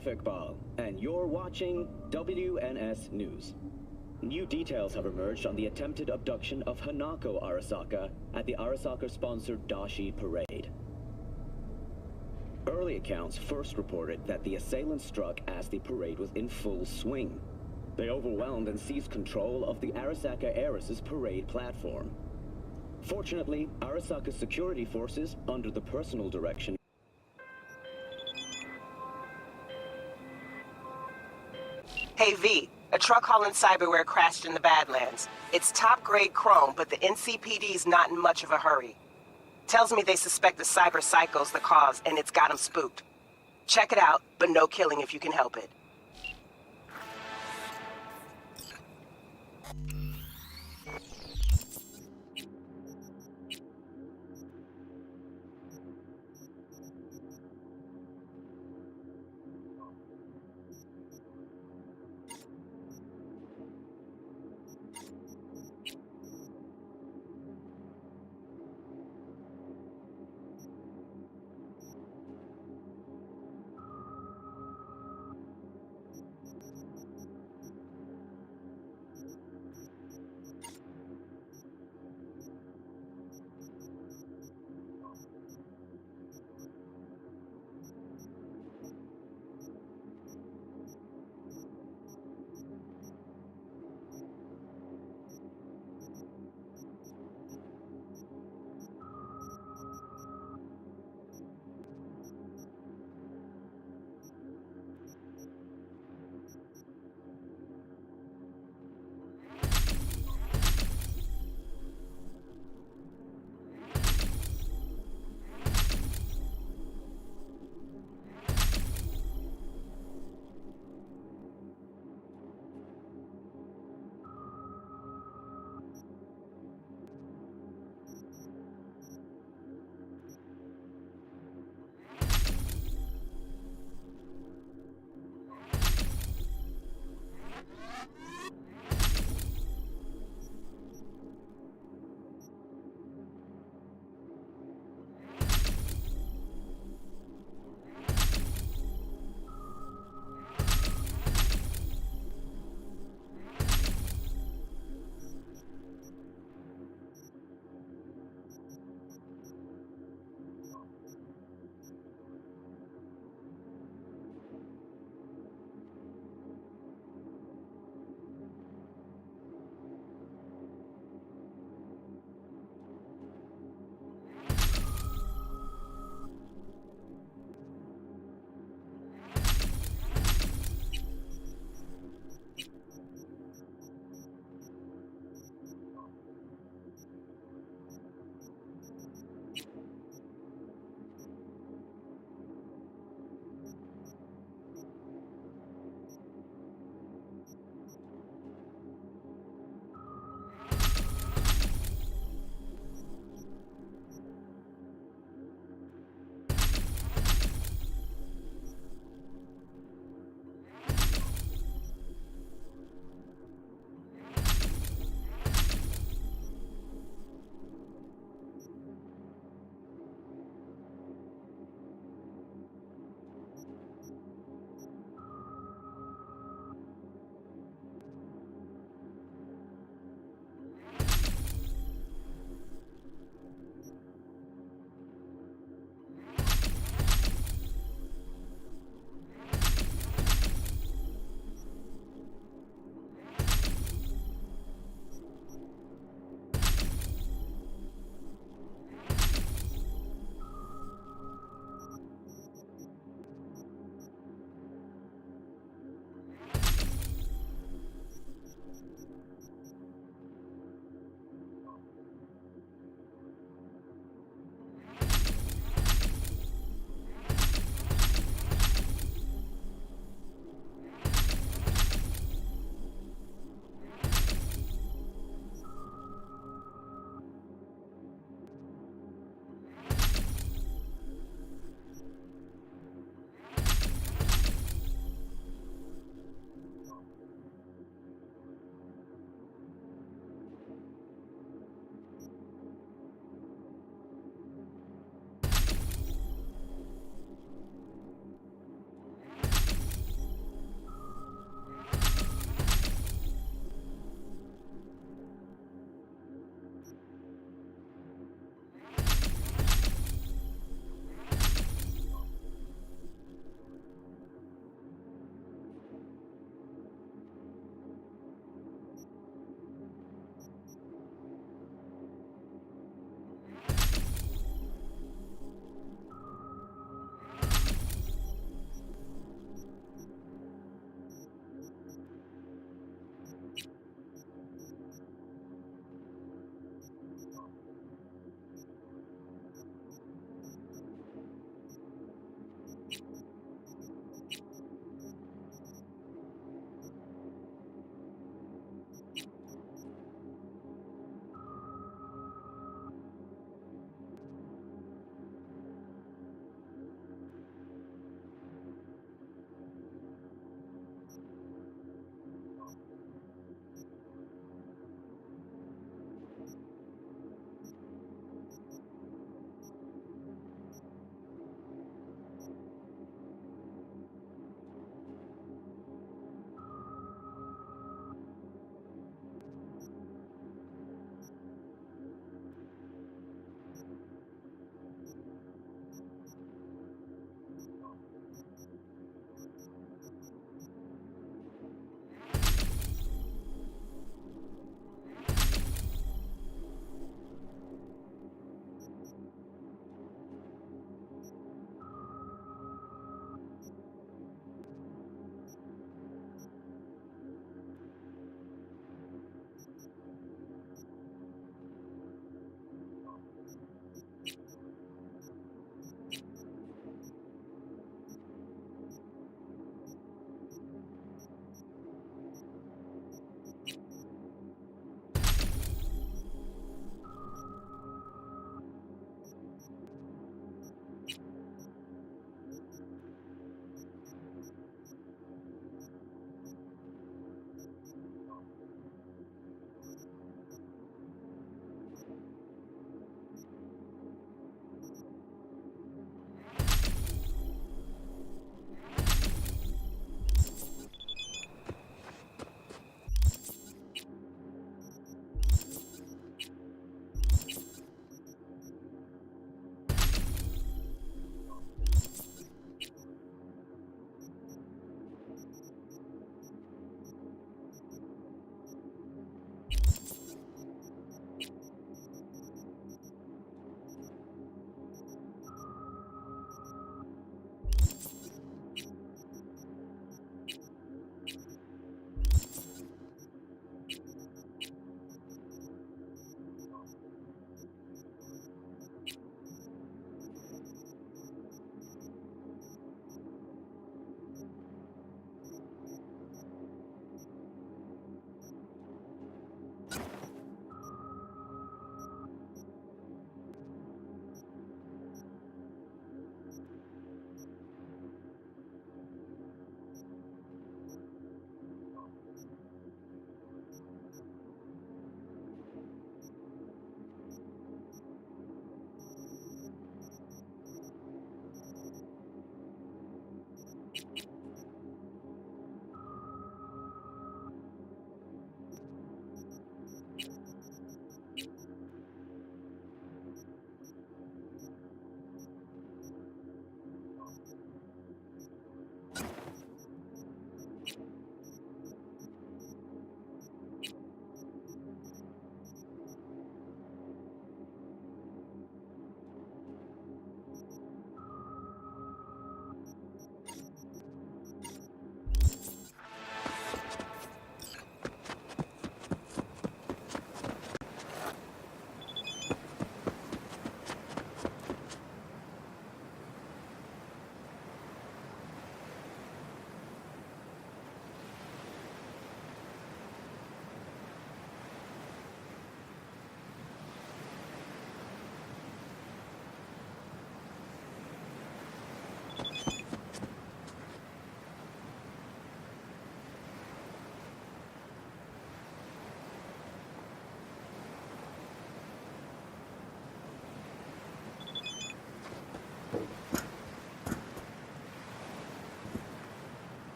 Arif Iqbal, and you're watching WNS News. New details have emerged on the attempted abduction of Hanako Arasaka at the Arasaka-sponsored Dashi Parade. Early accounts first reported that the assailants struck as the parade was in full swing. They overwhelmed and seized control of the Arasaka Heiress's parade platform. Fortunately, Arasaka's security forces, under the personal direction. Hey V, a truck hauling cyberware crashed in the Badlands. It's top-grade chrome, but the NCPD's not in much of a hurry. Tells me they suspect the cyber psycho's the cause, and it's got them spooked. Check it out, but no killing if you can help it.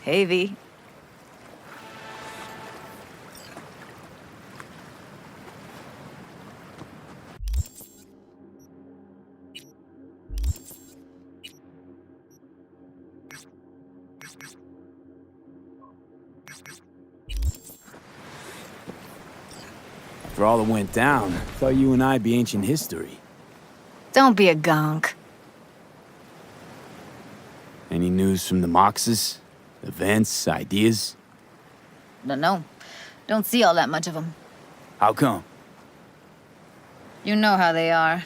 Hey, V. After all that went down, thought you and I'd be ancient history. Don't be a gonk. Any news from the Moxes? Events, ideas? No. Don't see all that much of them. How come? You know how they are.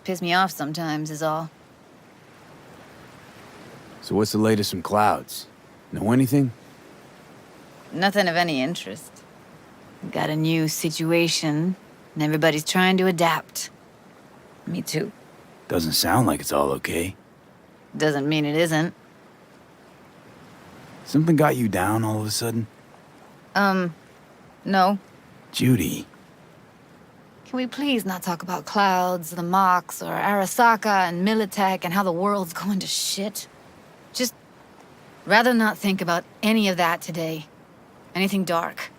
Piss me off sometimes is all. So what's the latest from Clouds? Know anything? Nothing of any interest. Got a new situation, and everybody's trying to adapt. Me too. Doesn't sound like it's all okay. Doesn't mean it isn't. Something got you down all of a sudden? No. Judy. Can we please not talk about Clouds, the Mox, or Arasaka and Militech and how the world's going to shit? Just rather not think about any of that today. Anything dark.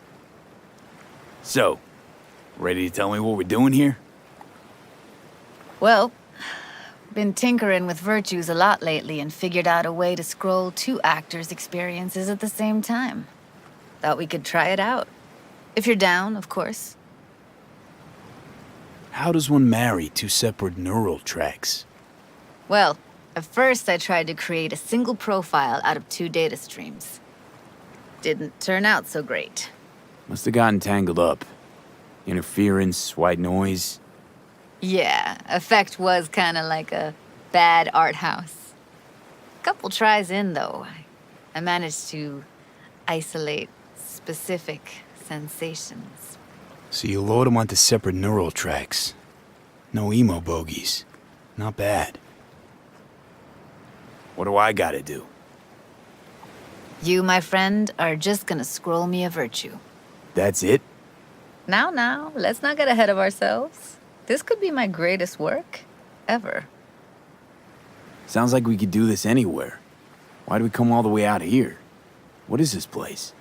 So, ready to tell me what we're doing here? Well, been tinkering with virtues a lot lately and figured out a way to scroll two actors' experiences at the same time. Thought we could try it out. If you're down, of course. How does one marry two separate neural tracks? Well, at first I tried to create a single profile out of two data streams. Didn't turn out so great. Must have gotten tangled up. Interference, white noise. Yeah, effect was kinda like a bad art house. Couple tries in, though, I managed to isolate specific sensations. So you load them onto separate neural tracks. No emo bogies. Not bad. What do I gotta do? You, my friend, are just gonna scroll me a virtue. That's it? Now, let's not get ahead of ourselves. This could be my greatest work ever. Sounds like we could do this anywhere. Why do we come all the way out here? What is this place?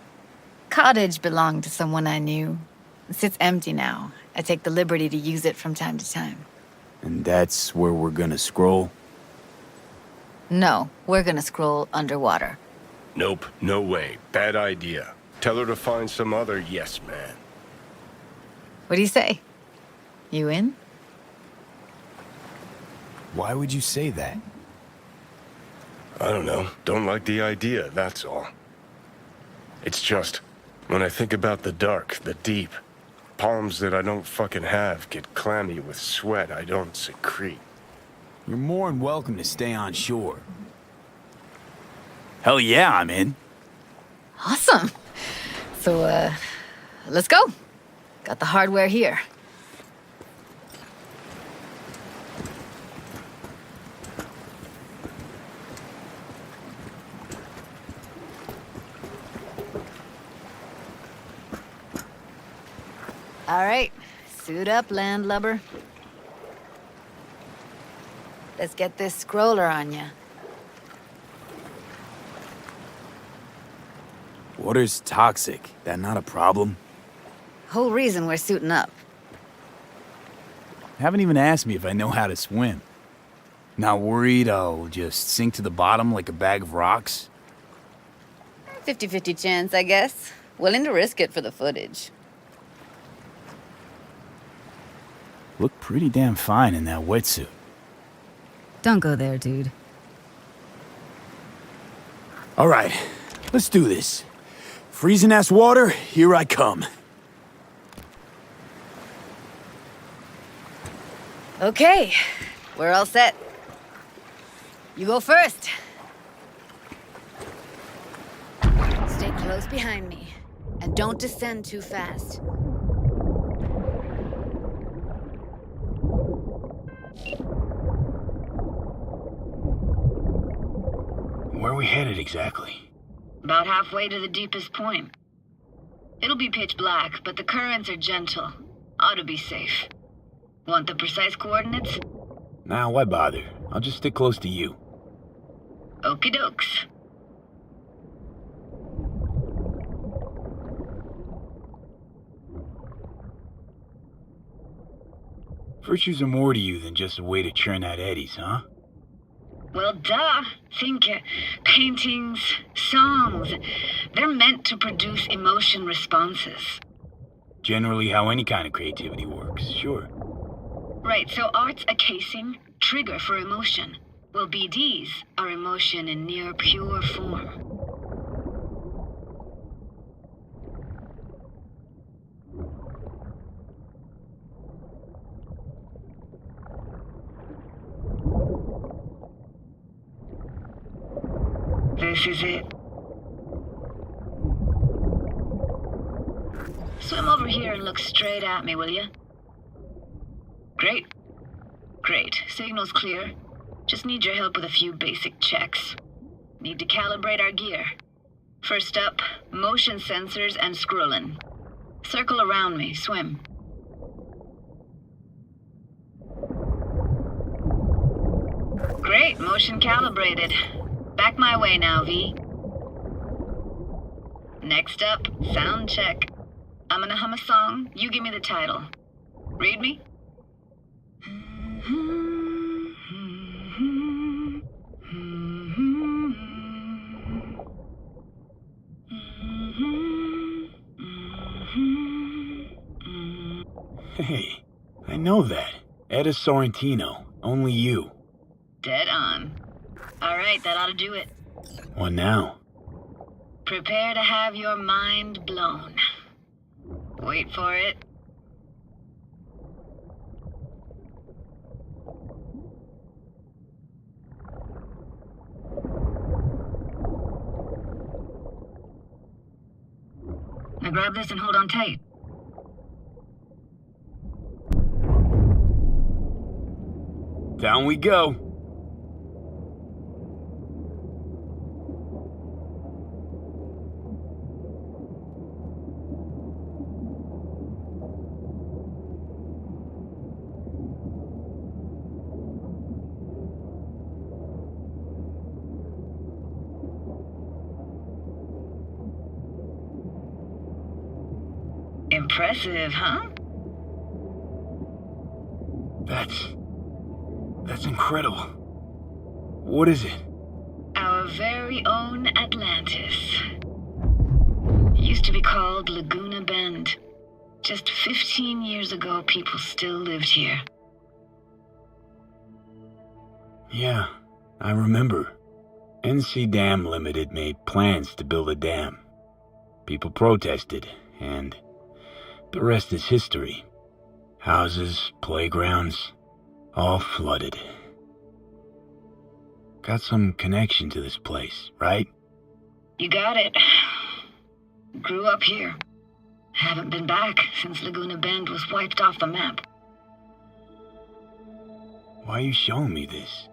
Cottage belonged to someone I knew. It sits empty now. I take the liberty to use it from time to time. And that's where we're gonna scroll? No, we're gonna scroll underwater. Nope, no way. Bad idea. Tell her to find some other yes man. What do you say? You in? Why would you say that? I don't know. Don't like the idea, that's all. It's just, when I think about the dark, the deep, Palms that I don't fucking have get clammy with sweat I don't secrete. You're more than welcome to stay on shore. Hell yeah, I'm in. Awesome. So, let's go. Got the hardware here. All right, suit up, landlubber. Let's get this scroller on ya. Water's toxic. That not a problem? Whole reason we're suiting up. Haven't even asked me if I know how to swim. Not worried I'll just sink to the bottom like a bag of rocks? 50-50 chance, I guess. Willing to risk it for the footage. Look pretty damn fine in that wetsuit. Don't go there, dude. All right, let's do this. Freezing-ass water, here I come. Okay, we're all set. You go first. Stay close behind me, and don't descend too fast. Where are we headed exactly? About halfway to the deepest point. It'll be pitch black, but the currents are gentle. Ought to be safe. Want the precise coordinates? Nah, why bother? I'll just stick close to you. Okie dokes. Virtues are more to you than just a way to churn out eddies, huh? Well, duh. Think paintings, songs. They're meant to produce emotion responses. Generally how any kind of creativity works, sure. Right, so art's a casing, trigger for emotion. Well, BDs are emotion in near pure form. This is it. Swim over here and look straight at me, will you? Great. Great. Signal's clear. Just need your help with a few basic checks. Need to calibrate our gear. First up, motion sensors and scrolling. Circle around me. Swim. Great. Motion calibrated. Back my way now, V. Next up, sound check. I'm gonna hum a song. You give me the title. Read me? Hey, I know that. Etta Sorrentino. Only you. Dead on. Alright, that ought to do it. What now? Prepare to have your mind blown. Wait for it. Now grab this and hold on tight. Down we go. Impressive, huh? That's incredible. What is it? Our very own Atlantis. Used to be called Laguna Bend. Just 15 years ago, people still lived here. Yeah, I remember. NC Dam Limited made plans to build a dam. People protested, and The rest is history. Houses, playgrounds, all flooded. Got some connection to this place, right? You got it. Grew up here. Haven't been back since Laguna Bend was wiped off the map. Why are you showing me this?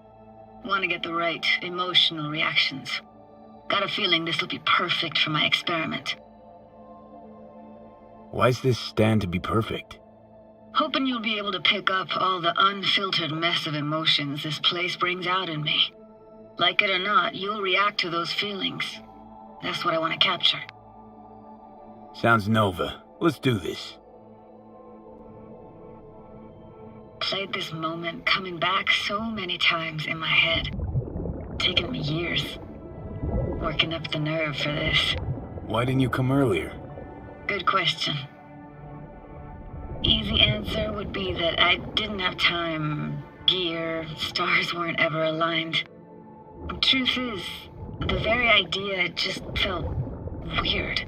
Want to get the right emotional reactions. Got a feeling this will be perfect for my experiment. Why's this stand to be perfect? Hoping you'll be able to pick up all the unfiltered mess of emotions this place brings out in me. Like it or not, you'll react to those feelings. That's what I want to capture. Sounds Nova. Let's do this. Played this moment coming back so many times in my head. Taken me years. Working up the nerve for this. Why didn't you come earlier? Good question. Easy answer would be that I didn't have time, gear, stars weren't ever aligned. Truth is, the very idea just felt weird.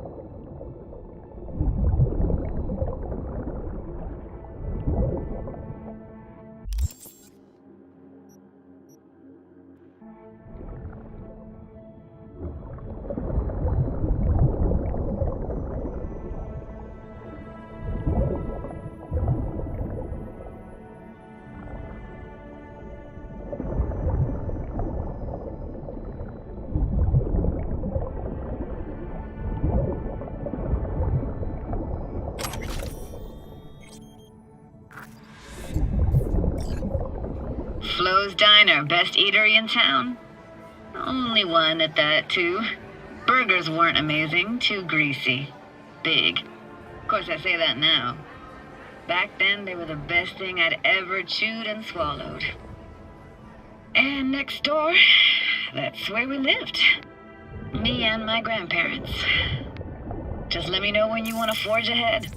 Flo's Diner, best eatery in town? Only one at that, too. Burgers weren't amazing, too greasy. Big. Of course, I say that now. Back then, they were the best thing I'd ever chewed and swallowed. And next door, that's where we lived. Me and my grandparents. Just let me know when you want to forge ahead.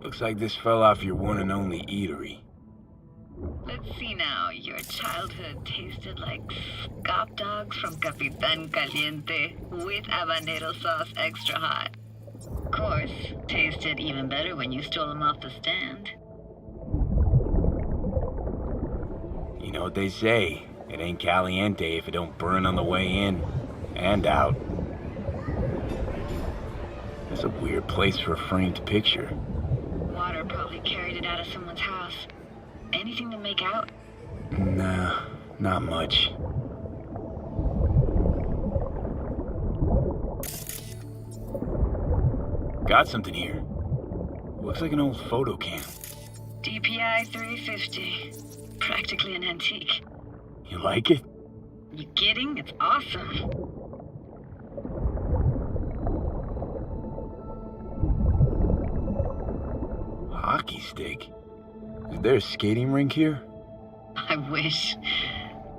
Looks like this fell off your one and only eatery. Let's see now. Your childhood tasted like scop dogs from Capitan Caliente with habanero sauce extra hot. Of course, tasted even better when you stole them off the stand. You know what they say, it ain't caliente if it don't burn on the way in and out. That's a weird place for a framed picture. Water probably carried it out of someone's house. Anything to make out? Nah, not much. Got something here. Looks like an old photo cam. DPI 350. Practically an antique. You like it? You kidding? It's awesome. Hockey stick? Is there a skating rink here? I wish.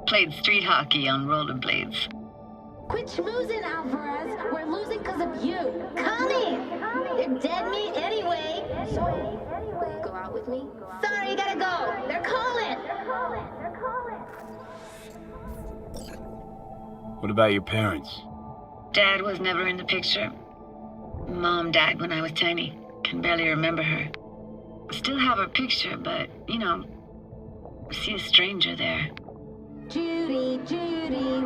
Played street hockey on rollerblades. Quit schmoozing, Alvarez. We're losing because of you. Come in. They're dead meat anyway. Sorry. Go out with me? Sorry, gotta go. They're calling. What about your parents? Dad was never in the picture. Mom died when I was tiny. Can barely remember her. Still have her picture, but, see a stranger there. Judy,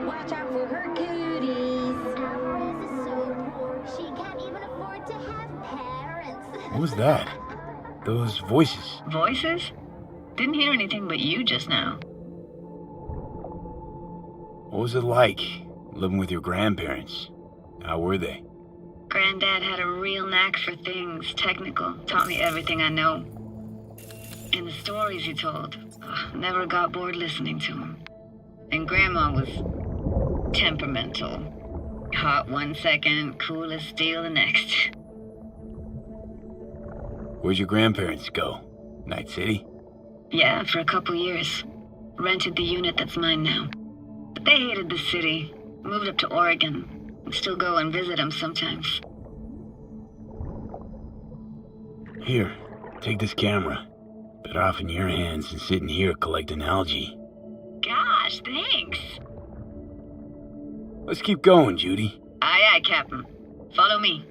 watch out for her cooties. Alvarez is so poor, she can't even afford to have parents. What was that? Those voices. Voices? Didn't hear anything but you just now. What was it like, living with your grandparents? How were they? Granddad had a real knack for things technical. Taught me everything I know. And the stories he told, never got bored listening to him. And Grandma was temperamental. Hot one second, cool as steel the next. Where'd your grandparents go? Night City? Yeah, for a couple years. Rented the unit that's mine now. But they hated the city. Moved up to Oregon. Still go and visit them sometimes. Here, take this camera. Better off in your hands than sitting here collecting algae. Gosh, thanks. Let's keep going, Judy. Aye, aye, Captain. Follow me.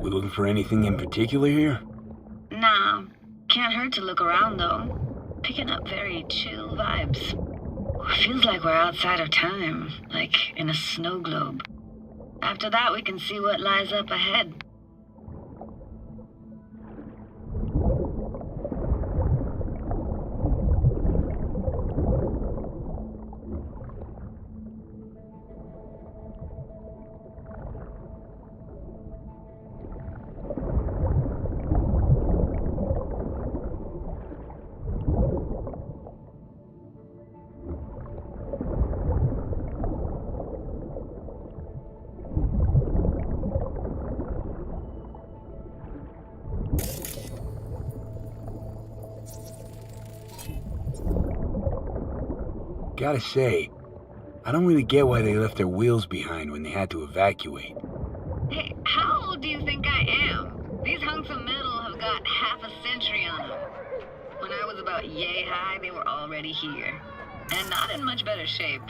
We looking for anything in particular here? Nah, can't hurt to look around though. Picking up very chill vibes. Feels like we're outside of time, like in a snow globe. After that, we can see what lies up ahead. Gotta say, I don't really get why they left their wheels behind when they had to evacuate. Hey, how old do you think I am? These hunks of metal have got half a century on them. When I was about yay high, they were already here. And not in much better shape.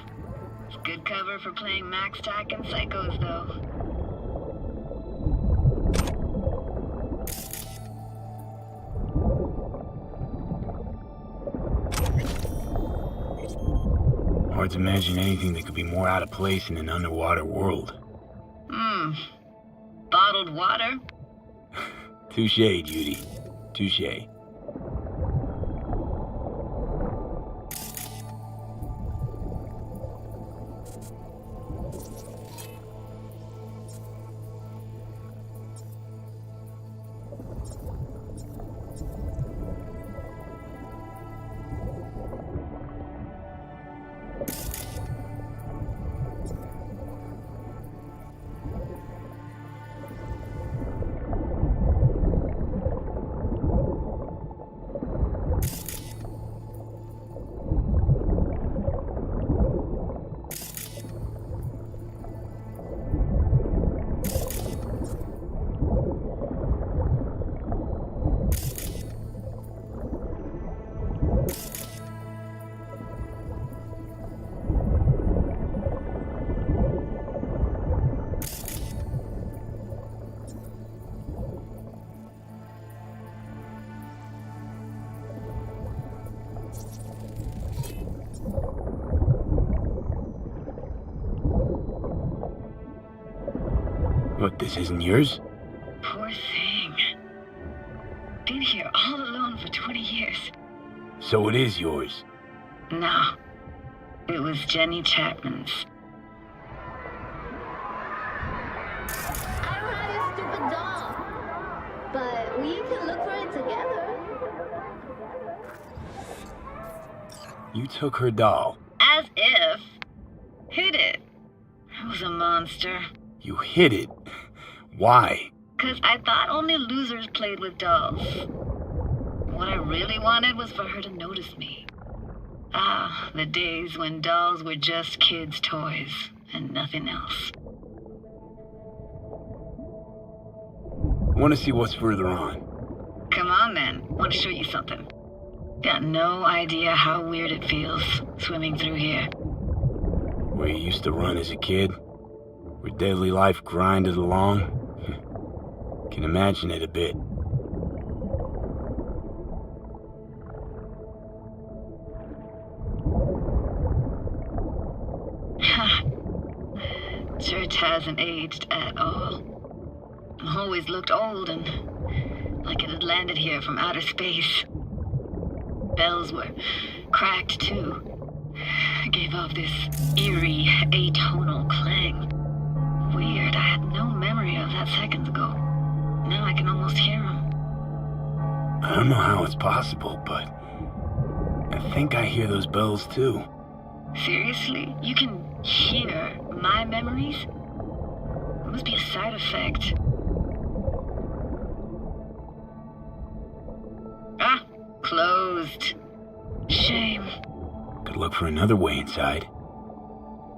It's good cover for playing Max Tack and Psychos, though. Hard to imagine anything that could be more out of place in an underwater world. Bottled water? Touche, Judy. Touche. What, this isn't yours? Poor thing. Been here all alone for 20 years. So it is yours. No. It was Jenny Chapman's. I don't have your stupid doll. But we can look for it together. You took her doll. As if. Hid it. I was a monster. You hid it. Why? 'Cause I thought only losers played with dolls. What I really wanted was for her to notice me. Ah, the days when dolls were just kids' toys and nothing else. Want to see what's further on? Come on then, want to show you something. Got no idea how weird it feels swimming through here. Where you used to run as a kid? Where daily life grinded along? Can imagine it a bit. Church hasn't aged at all. Always looked old and like it had landed here from outer space. Bells were cracked too. Gave off this eerie, atonal clang. Weird, I had no memory of that seconds ago. Now I can almost hear them. I don't know how it's possible, but I think I hear those bells too. Seriously? You can hear my memories? It must be a side effect. Ah, closed. Shame. Could look for another way inside.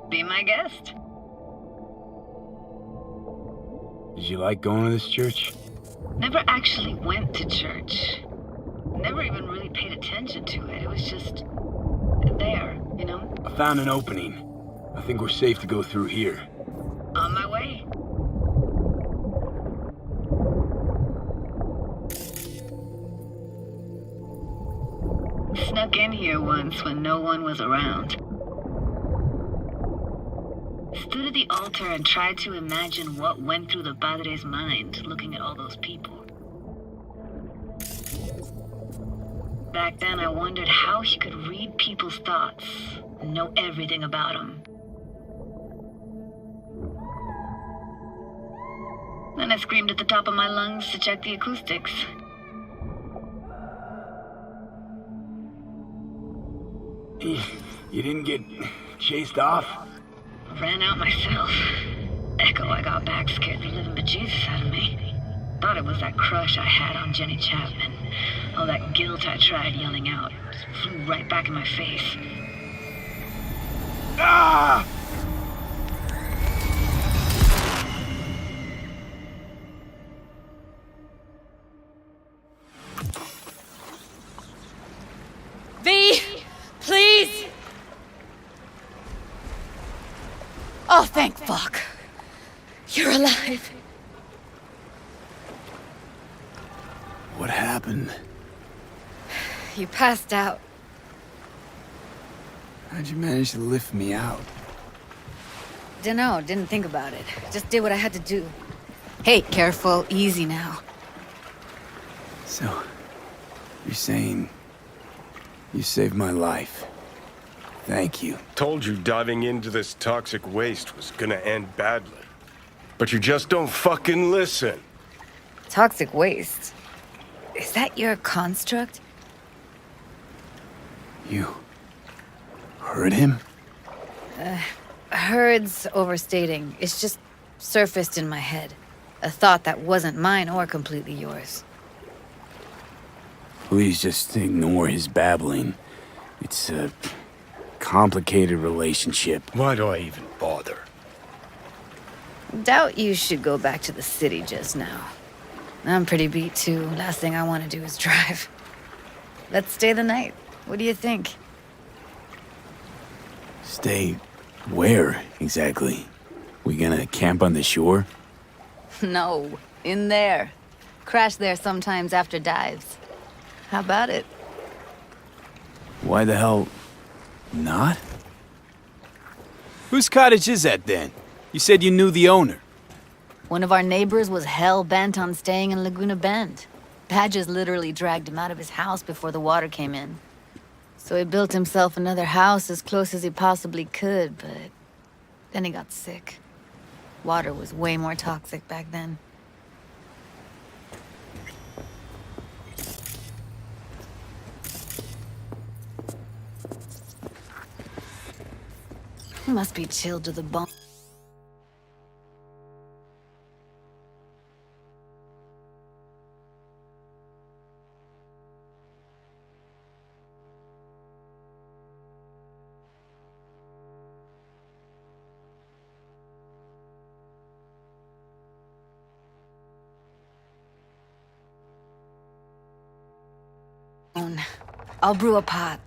Be my guest. Did you like going to this church? Never actually went to church. never even really paid attention to it. It was just there, you know? I found an opening. I think we're safe to go through here. On my way. Snuck in here once when no one was around. Stood at the altar and tried to imagine what went through the Padre's mind looking at all those people. Back then, I wondered how he could read people's thoughts and know everything about them. Then I screamed at the top of my lungs to check the acoustics. You didn't get chased off? Ran out myself. Echo I got back scared the living bejesus out of me. Thought it was that crush I had on Jenny Chapman. All that guilt I tried yelling out just flew right back in my face. Ah! V! Please! Oh, thank fuck. You're alive. What happened? You passed out. How'd you manage to lift me out? Dunno, didn't think about it. Just did what I had to do. Hey, careful, easy now. So, you're saying you saved my life. Thank you. Told you diving into this toxic waste was gonna end badly. But you just don't fucking listen. Toxic waste? Is that your construct? You heard him? Heard's overstating. It's just surfaced in my head. A thought that wasn't mine or completely yours. Please just ignore his babbling. It's a complicated relationship. Why do I even bother? Doubt you should go back to the city just now. I'm pretty beat too. Last thing I want to do is drive. Let's stay the night. What do you think? Stay where, exactly? We gonna camp on the shore? No, in there. Crash there sometimes after dives. How about it? Why the hell not? Whose cottage is that then? You said you knew the owner. One of our neighbors was hell-bent on staying in Laguna Bend. Badges literally dragged him out of his house before the water came in. So he built himself another house as close as he possibly could, but then he got sick. Water was way more toxic back then. He must be chilled to the bone. I'll brew a pot.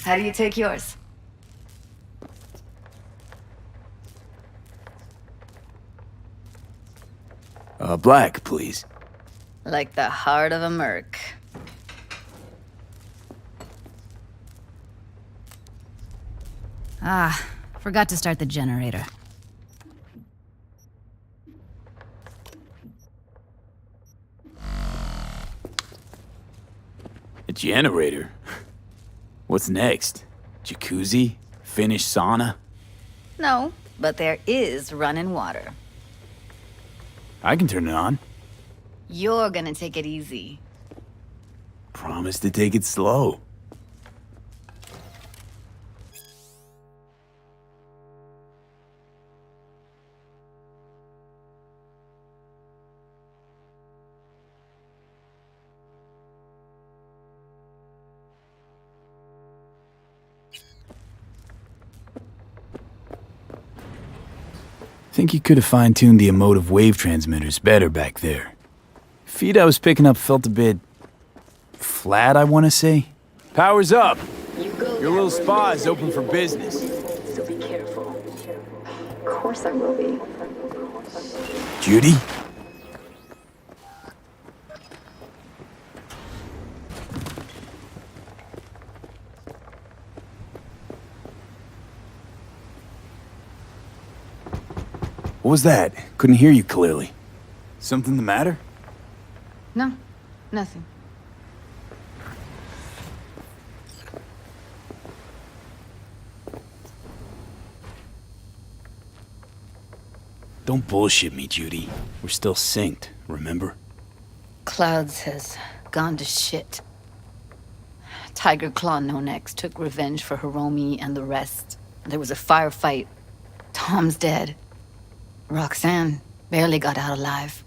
How do you take yours? Black, please. Like the heart of a merc. Ah, forgot to start the generator. A generator? What's next? Jacuzzi? Finnish sauna? No, but there is running water. I can turn it on. You're gonna take it easy. Promise to take it slow. Think you could have fine-tuned the emotive wave transmitters better back there. Feed I was picking up felt a bit flat, I want to say. Power's up. You go Your little spa is open for business. so be careful. Of course I will be. Judy? What was that? Couldn't hear you clearly. Something the matter? No, nothing. Don't bullshit me, Judy. We're still synced, remember? Clouds has gone to shit. Tiger Claw No Next took revenge for Hiromi and the rest. There was a firefight. Tom's dead. Roxanne barely got out alive.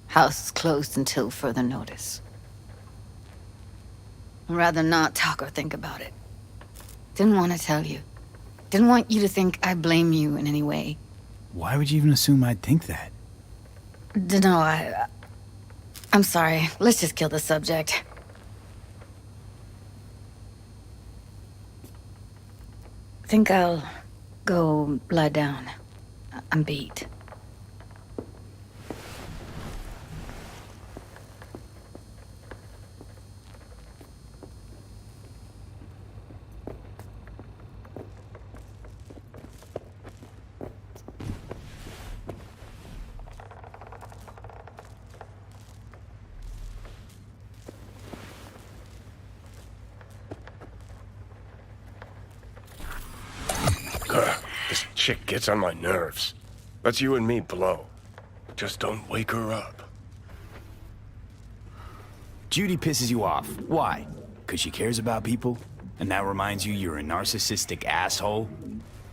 House is closed until further notice. I'd rather not talk or think about it. Didn't want to tell you. Didn't want you to think I blame you in any way. Why would you even assume I'd think that? Dunno, I'm sorry. Let's just kill the subject. Think I'll go lie down. I'm beat. This chick gets on my nerves. Let's you and me blow. Just don't wake her up. Judy pisses you off. Why? Because she cares about people? And that reminds you you're a narcissistic asshole?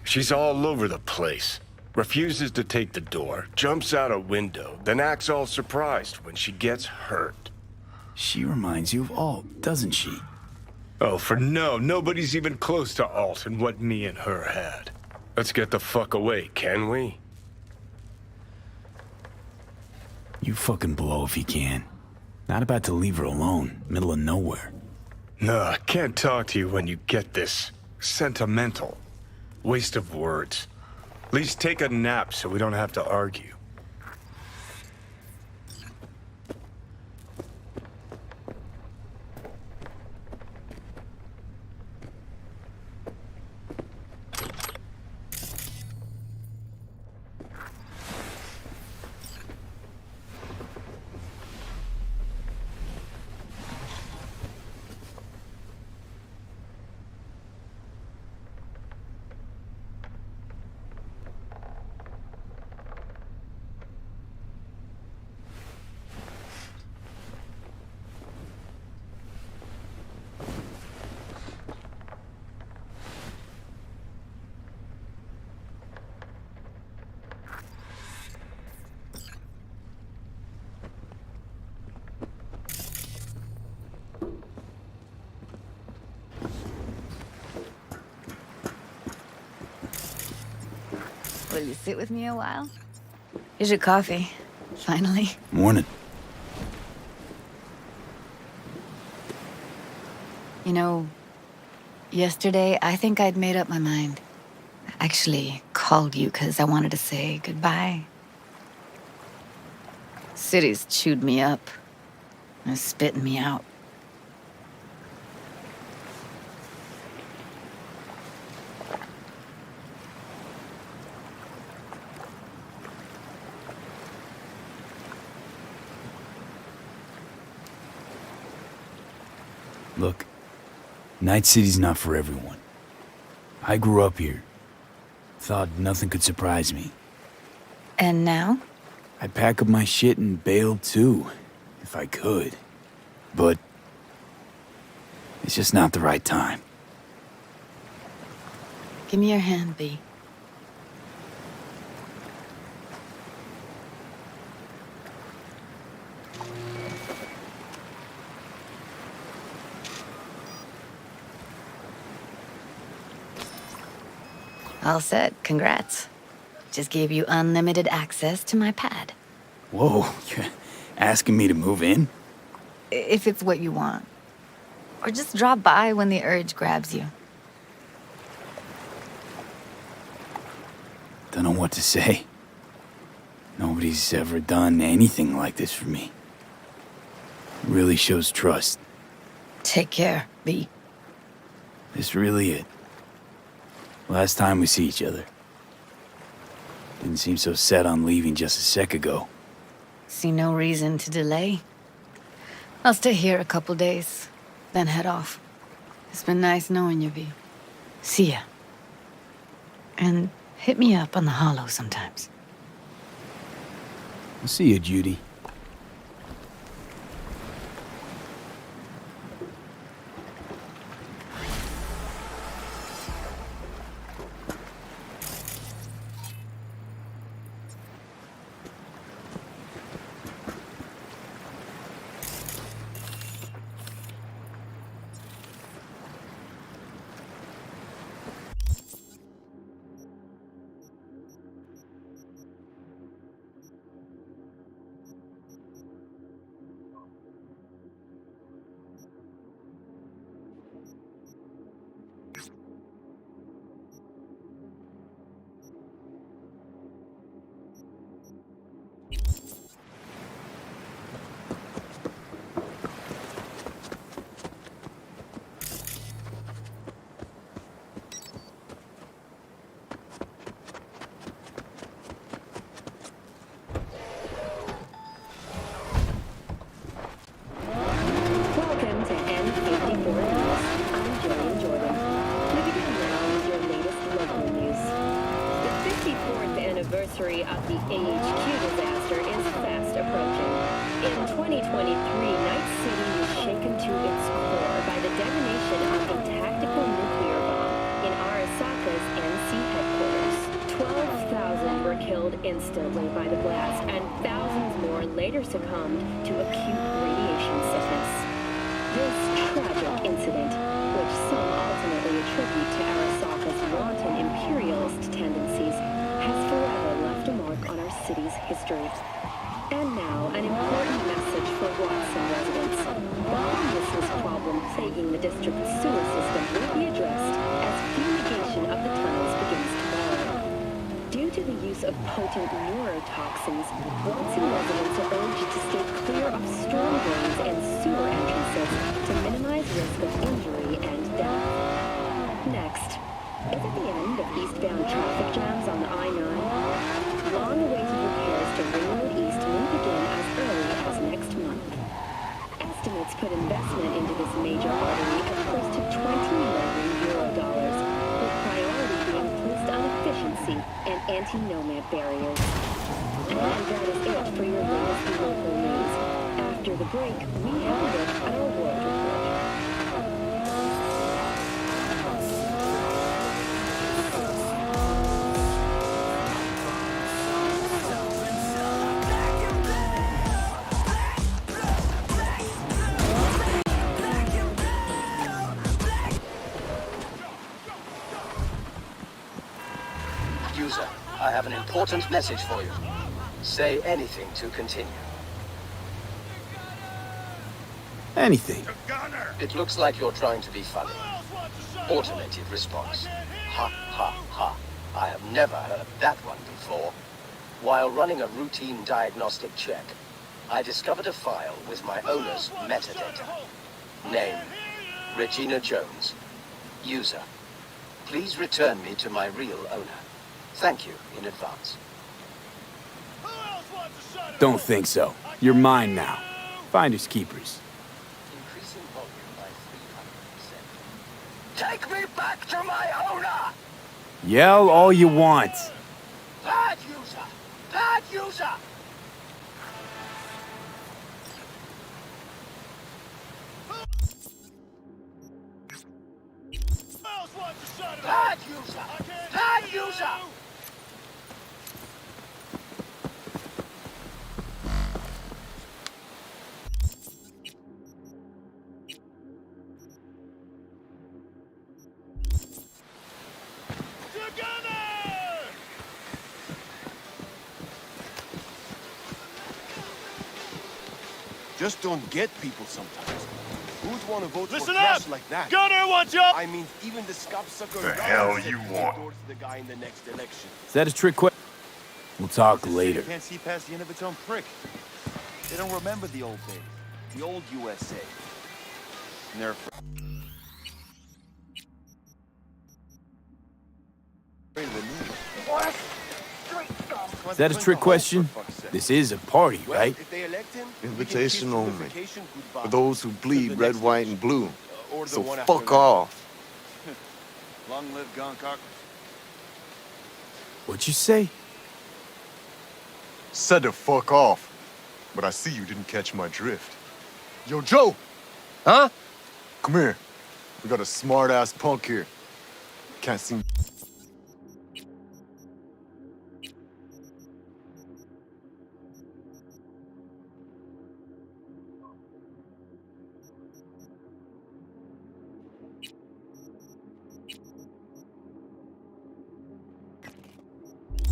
She's all over the place. Refuses to take the door, jumps out a window, then acts all surprised when she gets hurt. She reminds you of Alt, doesn't she? Oh, for no, nobody's even close to Alt and what me and her had. Let's get the fuck away, can we? You fucking blow if you can. Not about to leave her alone, middle of nowhere. No, I can't talk to you when you get this sentimental. Waste of words. At least take a nap so we don't have to argue. Will you sit with me a while? Here's your coffee. Finally. Morning. You know, yesterday I think I'd made up my mind. I actually called you because I wanted to say goodbye. City's chewed me up. And spitting me out. Look, Night City's not for everyone. I grew up here. Thought nothing could surprise me. And now? I'd pack up my shit and bail too, if I could. But it's just not the right time. Give me your hand, B. All set. Congrats. Just gave you unlimited access to my pad. Whoa, you're asking me to move in? if it's what you want. Or just drop by when the urge grabs you. Don't know what to say. Nobody's ever done anything like this for me. Really shows trust. Take care, V. This really it. Last time we see each other. Didn't seem so set on leaving just a sec ago. See no reason to delay. I'll stay here a couple days, then head off. It's been nice knowing you, V. See ya. And hit me up on the holo sometimes. I'll see you, Judy. Anniversary of the AHQ disaster is fast approaching. In 2023, Night City was shaken to its core by the detonation of a tactical nuclear bomb in Arasaka's NC headquarters. 12,000 were killed instantly by the blast, and thousands more later succumbed to acute radiation sickness. This tragic incident, which some ultimately attribute to Arasaka's wanton imperialist tendencies, has forever left a mark on our city's history. And now, an important message for Watson residents. The homelessness problem plaguing the district's sewer system will be addressed as fumigation of the tunnels begins tomorrow. Due to the use of potent neurotoxins, Watson residents are urged to stay clear of storm drains and sewer entrances to minimize risk of injury and death. Next, is it the end of eastbound traffic jams on the I-9? Long-awaited repairs to Ring Road East may begin as early as next month. Estimates put investment into this major artery at close to $20 million, with priority being placed on efficiency and anti-nomad barriers. And that is it for your latest local news. After the break, we have a look at our world report. User, I have an important message for you. Say anything to continue. Anything. It looks like you're trying to be funny. Automated response. Ha, ha, ha. I have never heard that one before. While running a routine diagnostic check, I discovered a file with my owner's metadata. Name, Regina Jones. User, please return me to my real owner. Thank you in advance. Don't think so. You're mine now. Finders keepers. Increasing volume by 300%. Take me back to my owner! Yell all you want. Bad user! Bad user! Bad user! Bad user! just don't get people sometimes. Who'd want to vote for Listen trash up! like that? Gunner wants you! I mean, even the scop-sucker The hell you want? towards the guy in the next election. Is that a trick question? We'll talk later. Can't see past the end of its own prick. They don't remember the old days, the old USA. And they're afraid of the new. What? Is that a trick question? This is a party, right? If they elect him, Invitation only. vacation goodbye. For those who bleed red, white, and blue. Or the So one after fuck that. off. Long live Gone Cocker. What'd you say? Said to fuck off. But I see you didn't catch my drift. Yo, Joe! Huh? Come here. We got a smart-ass punk here. Can't seem...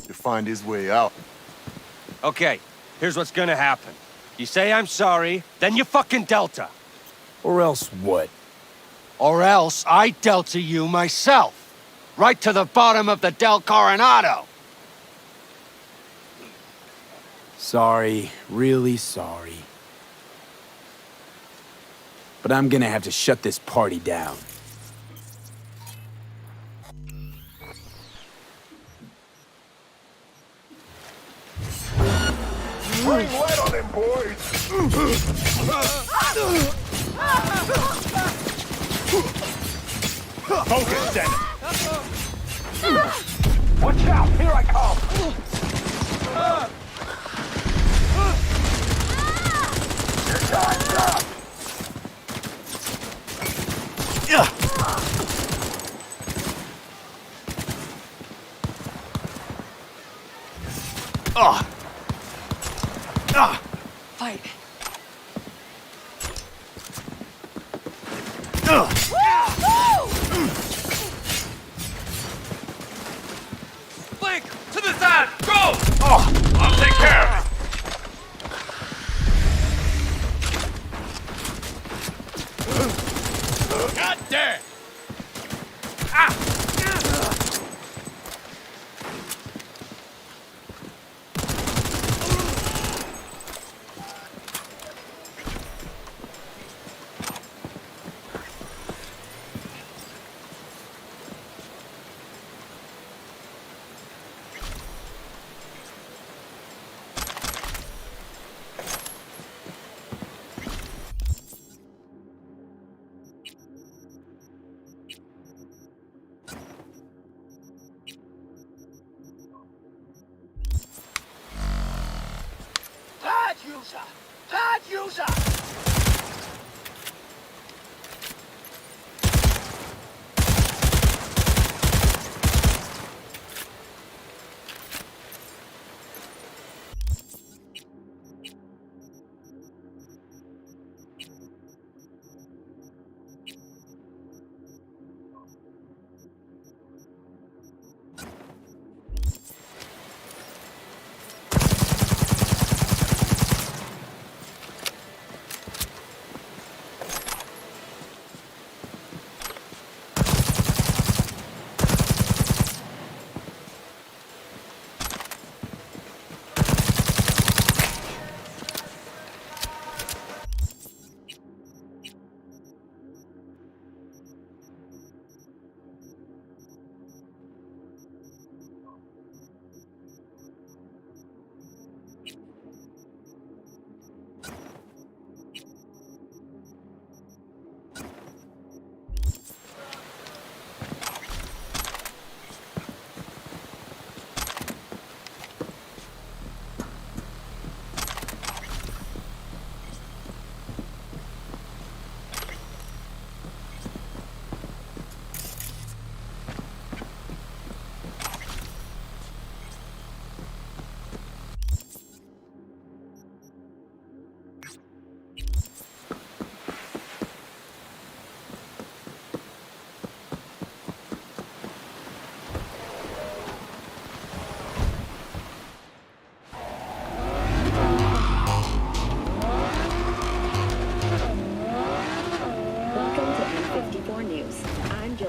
to find his way out. Okay, here's what's gonna happen. You say I'm sorry, then you fucking Delta. Or else what? Or else I Delta you myself. Right to the bottom of the Del Coronado. Sorry, really sorry. But I'm gonna have to shut this party down. Bring light on them, boys! Focus, then. Watch out, here I come. Your time's up! Fight. Blink, to the side, go! I'll take care of it. God damn! Bad user!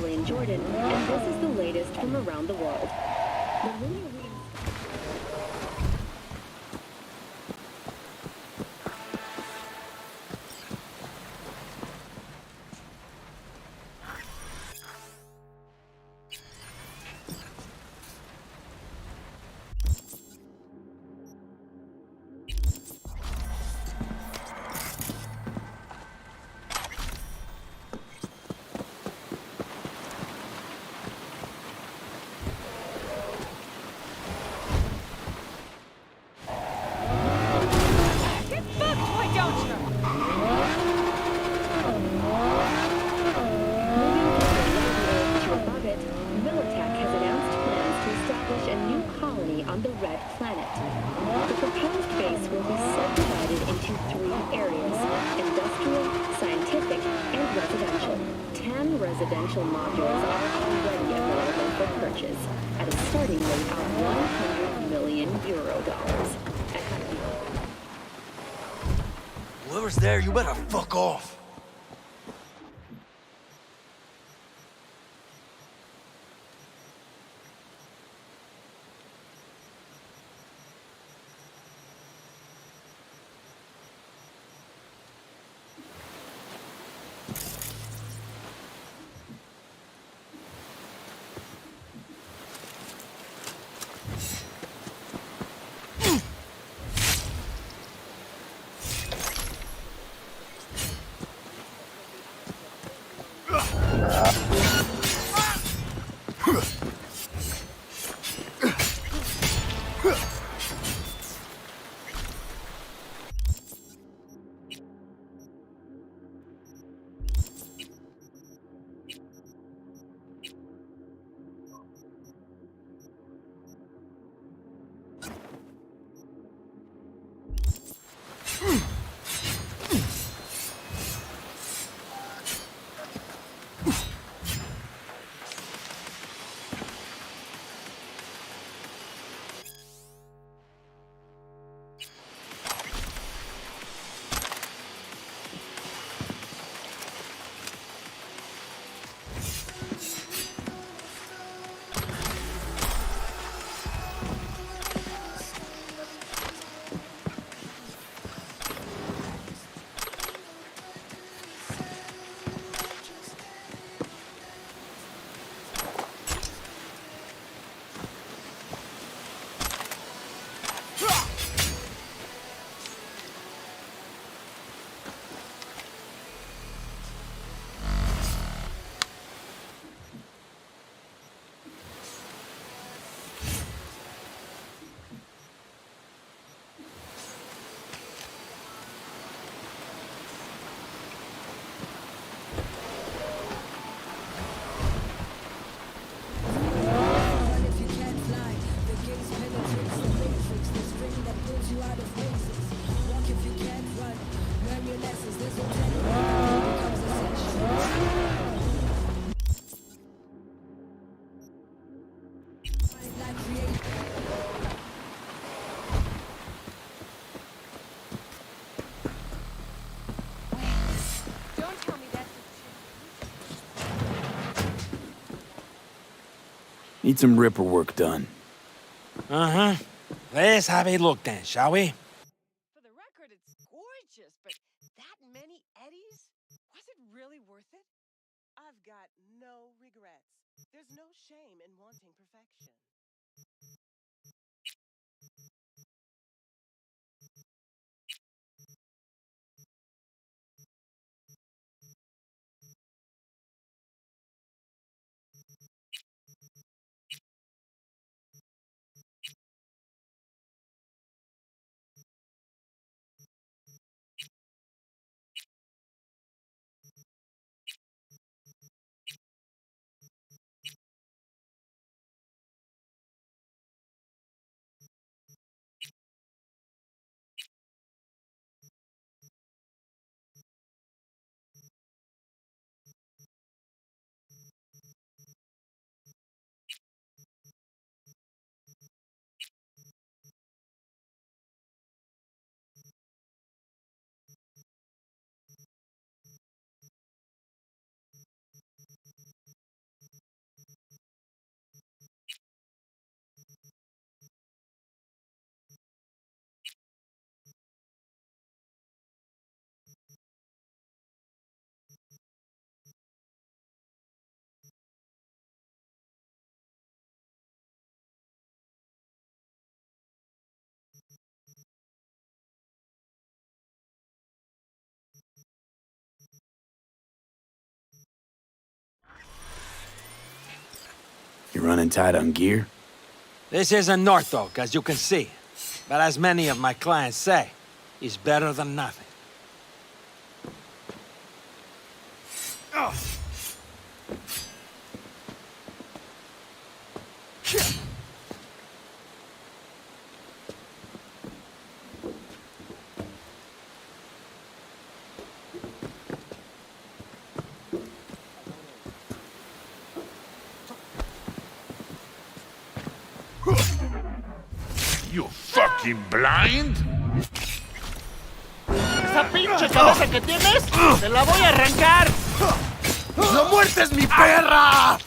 Italy and Jordan, and this is the latest from around the world. The lunar readings. On the Red Planet. The proposed base will be subdivided into 3 areas: industrial, scientific, and residential. 10 residential modules are already available for purchase at a starting rate of €100 million. Whoever's there, you better fuck off. Need some ripper work done. Uh-huh. Let's have a look then, shall we? For the record, it's gorgeous, but that many eddies? Was it really worth it? I've got no regrets. There's no shame in wanting perfection. You running tight on gear? This isn't Norfolk, as you can see. But as many of my clients say, it's better than nothing. You fucking blind? ¡Esa pinche cabeza que tienes! ¡Te la voy a arrancar! ¡La muerte es mi perra!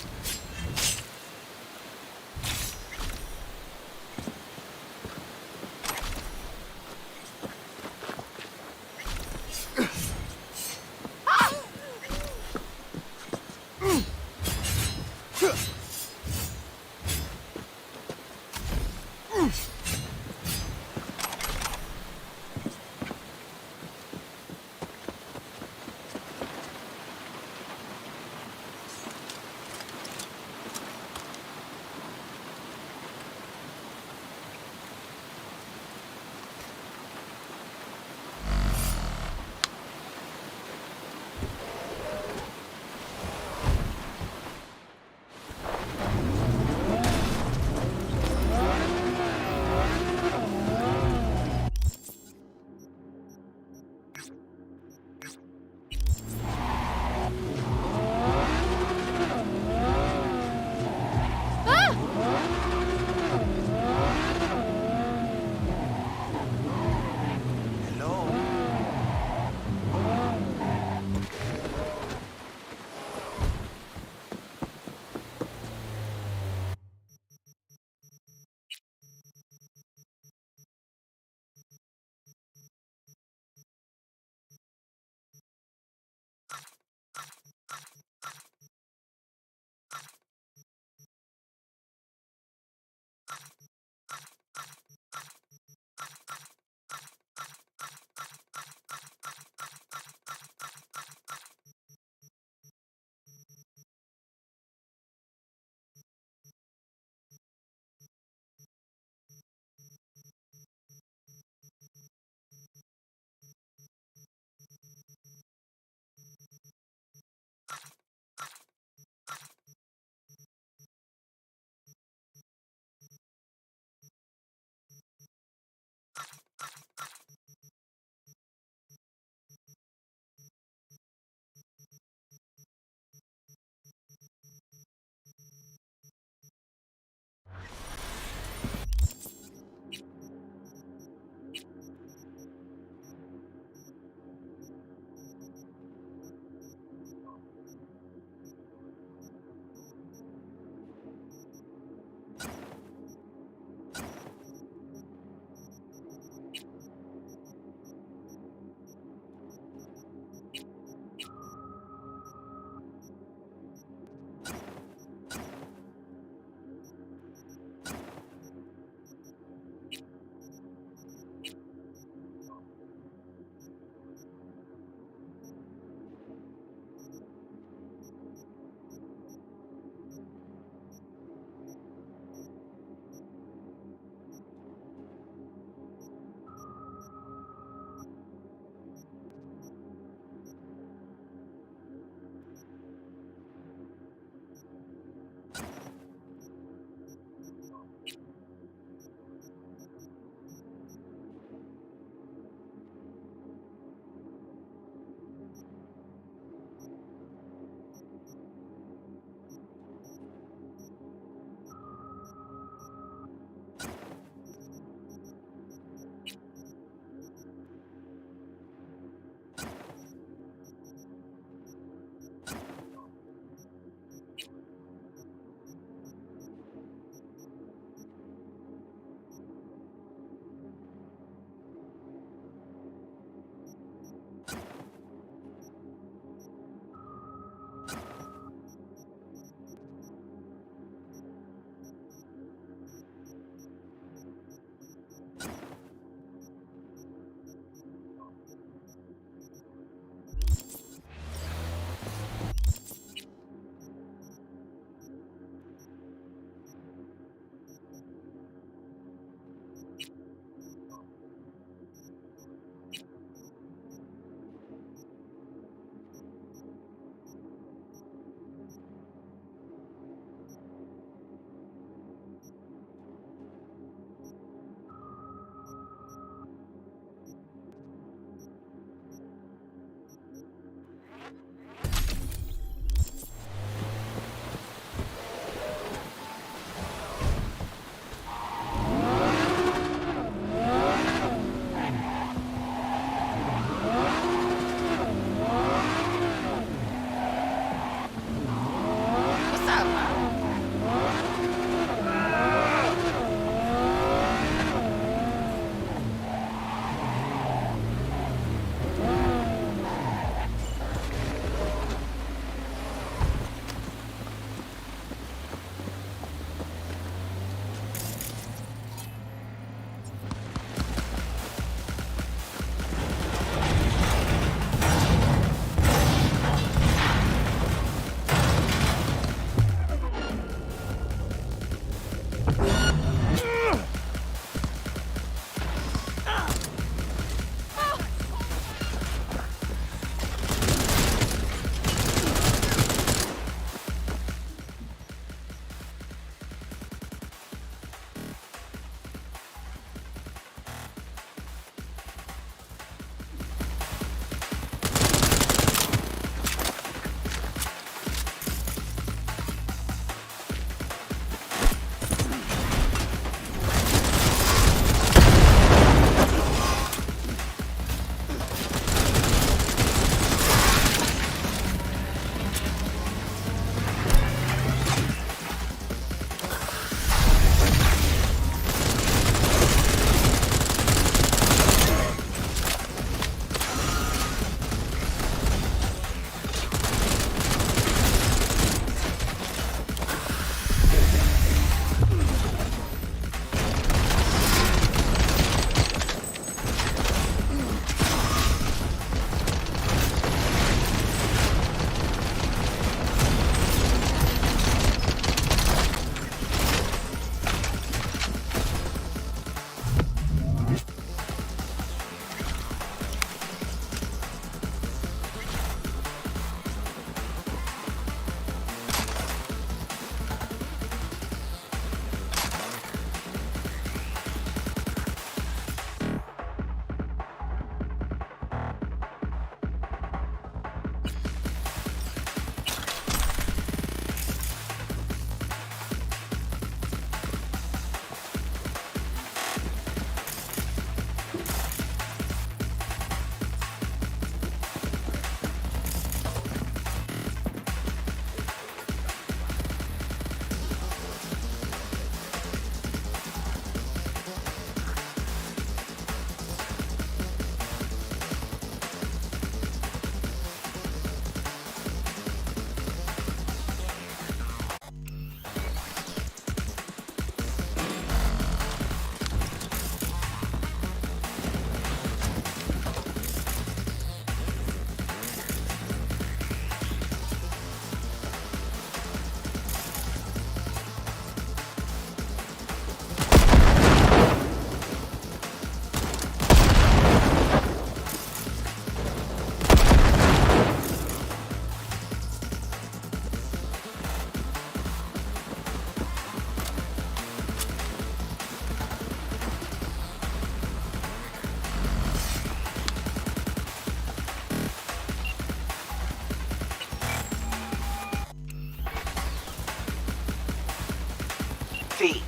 V.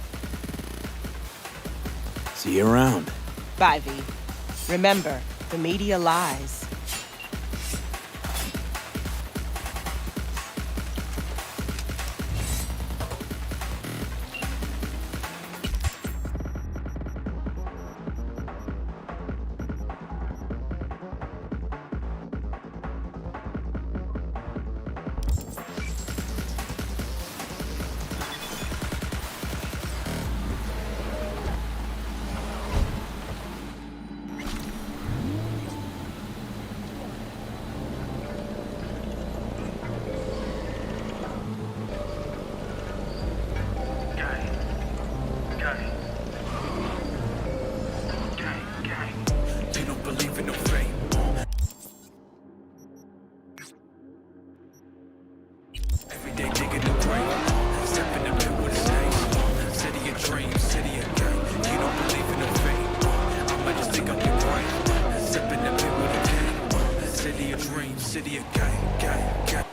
See you around. Bye, V. Remember, the media lies. City of dreams, city of gang, gang, gang.